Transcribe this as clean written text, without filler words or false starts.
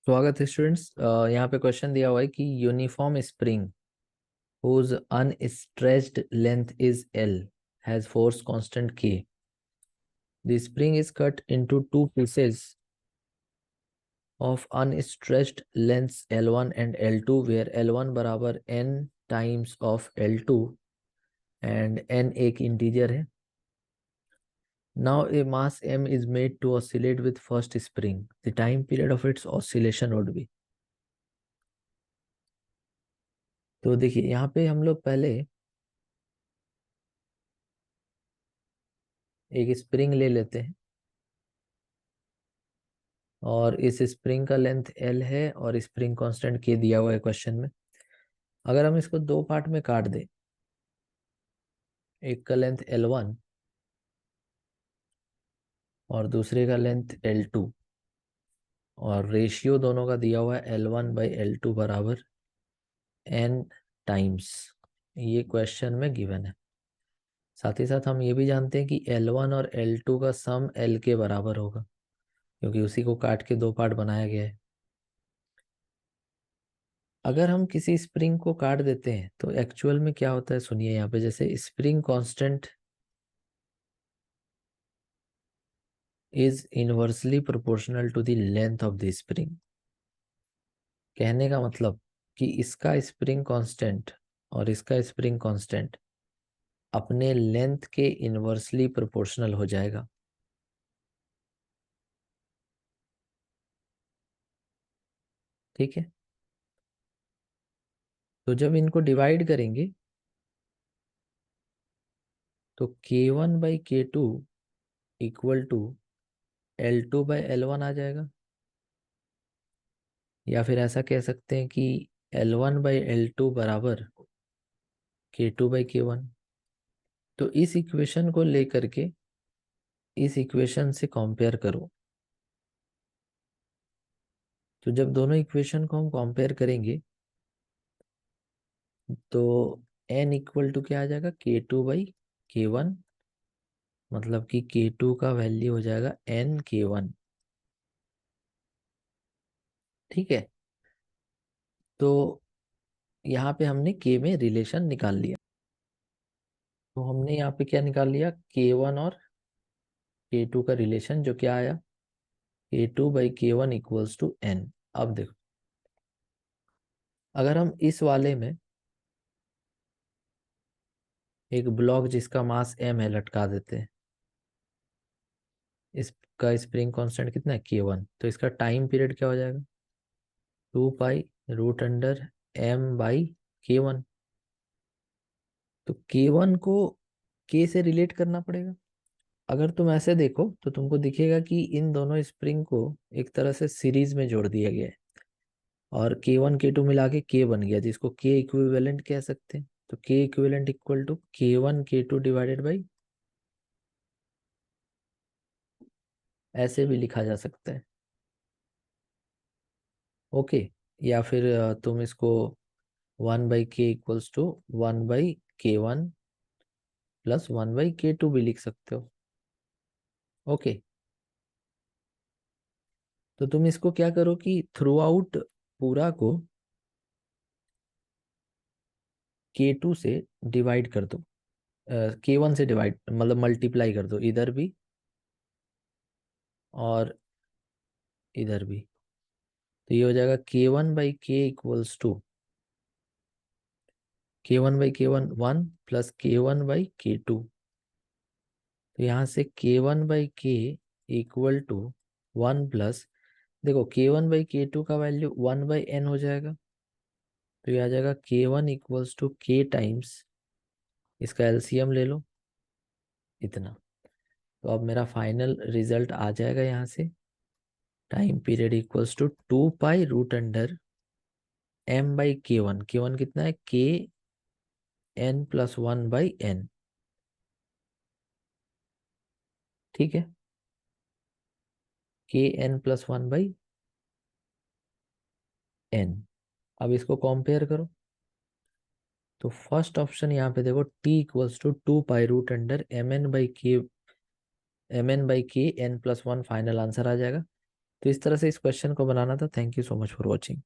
स्वागत है स्टूडेंट्स। यहाँ पे क्वेश्चन दिया हुआ है कि uniform spring whose unstretched length is L has force constant K. The spring is cut into two pieces of unstretched lengths L1 and L2 where L1 बराबर n times of L2 and n एक integer है. Now a mass M is made to oscillate with first spring. The time period of its oscillation would be. तो देखिए यहाँ पे हम लोग पहले एक स्प्रिंग ले लेते हैं और इस स्प्रिंग का लेंथ L है और स्प्रिंग कांस्टेंट K दिया हुआ है क्वेश्चन में. अगर हम इसको दो पार्ट में काट दें, एक का लेंथ L1 और दूसरे का लेंथ L2 और रेशियो दोनों का दिया हुआ है L1/L2 बराबर n टाइम्स, ये क्वेश्चन में गिवन है. साथ ही साथ हम ये भी जानते हैं कि L1 और L2 का सम L के बराबर होगा क्योंकि उसी को काट के दो पार्ट बनाया गया है. अगर हम किसी स्प्रिंग को काट देते हैं तो एक्चुअल में क्या होता है सुनिए. यहाँ पे जैसे spring constant is inversely proportional to the length of the spring. कहने का मतलब कि इसका स्प्रिंग कांस्टेंट और इसका स्प्रिंग कांस्टेंट अपने लेंथ के इनवर्सली प्रोपोर्शनल हो जाएगा. ठीक है, तो जब इनको डिवाइड करेंगे तो K1/K2 इक्वल टू L2/L1 आ जाएगा. या फिर ऐसा कह सकते हैं कि L1/L2 बराबर K2/K1. तो इस इक्वेशन को लेकर के इस इक्वेशन से कंपेयर करो. तो जब दोनों इक्वेशन को हम कंपेयर करेंगे तो n इक्वल टू क्या आ जाएगा, K2/K1. मतलब कि K2 का वैल्यू हो जाएगा nK1. ठीक है, तो यहाँ पे हमने K में रिलेशन निकाल लिया. तो हमने यहाँ पे क्या निकाल लिया, K1 और K2 का रिलेशन, जो क्या आया K2/K1 इक्वल्स टू n. अब देखो, अगर हम इस वाले में एक ब्लॉक जिसका मास m है लटका देते हैं, इसका स्प्रिंग कांस्टेंट कितना है K1, तो इसका टाइम पीरियड क्या हो जाएगा 2π√m/K1. तो K1 को K से रिलेट करना पड़ेगा. अगर तुम ऐसे देखो तो तुमको दिखेगा कि इन दोनों स्प्रिंग को एक तरह से सीरीज में जोड़ दिया गया है और K1 K2 मिला के K बन गया जिसको K इक्विवेलेंट कह सकते हैं. तो K equivalent equal to K1 K2 divided by, ऐसे भी लिखा जा सकता है. ओके, या फिर तुम इसको 1/K equals to 1/K1 plus 1/K2 भी लिख सकते हो. ओके, तो तुम इसको क्या करो कि थ्रू आउट पूरा को K2 से डिवाइड कर दो, K1 से डिवाइड मतलब मल्टीप्लाई कर दो इधर भी और इधर भी. तो ये हो जाएगा K1/K equals to K1/K1 1 plus K1/K2. तो यहाँ से K1/K इक्वल टू 1 प्लस, देखो K1/K2 का वैल्यू 1/n हो जाएगा. तो ये आ जाएगा K1 equals to K times, इसका एलसीएम ले लो इतना. तो अब मेरा फाइनल रिजल्ट आ जाएगा यहाँ से, time period equals to 2π√m/K1. K1 कितना है Kn+1/n. ठीक है, Kn+1/n. अब इसको कंपेयर करो तो फर्स्ट ऑप्शन यहाँ पे देखो t equals to 2π√mn/k n+1 final answer आ जाएगा. तो इस तरह से इस क्वेश्चन को बनाना था। Thank you so much for watching.